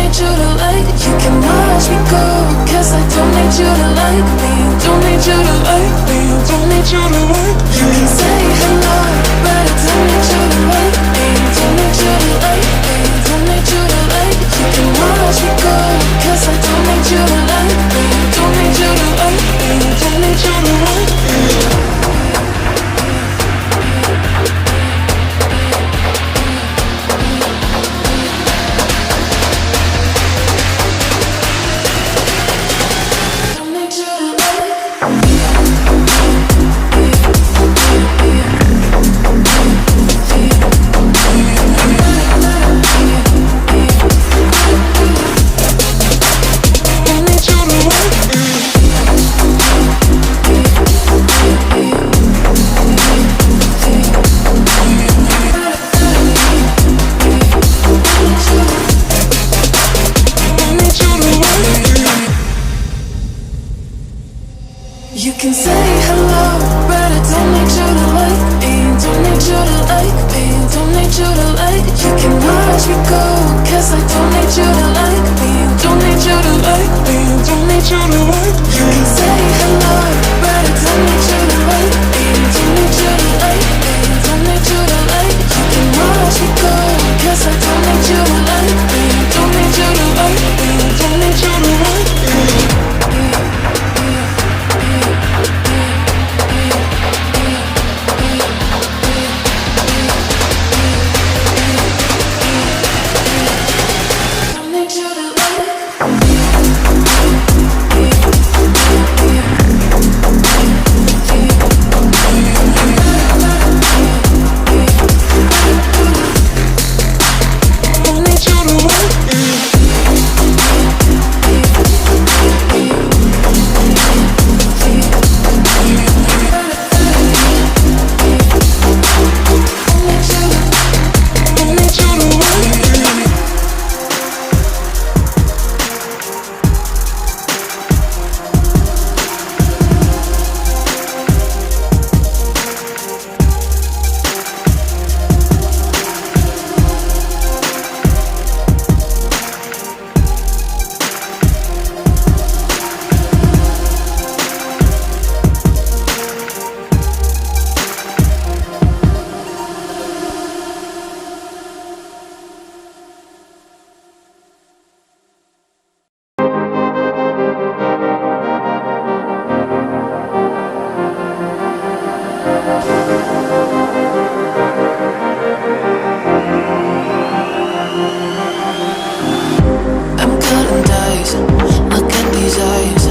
need you to like. You can watch me go, 'cause I don't need you to like me. Don't need you to like me. Don't need you to like me. You can say hello, but I don't need you to like me. Don't need you to like me. Don't need you to like. You can watch me go, 'cause I don't need you to like me. Don't need you to like me. Don't need you to like me. You can say hello, but I don't need you to like me. Don't need you to like me. Don't need you to like. You can watch me go, 'cause I don't need you to like me. Don't need you to like me. Don't need you to like. You can say hello, but I don't need you to like me. Don't need you to like me. Don't need you to like. You can watch me go, 'cause I don't need you to like me. Don't need you to like me. Don't need you to like me. Look at these eyes.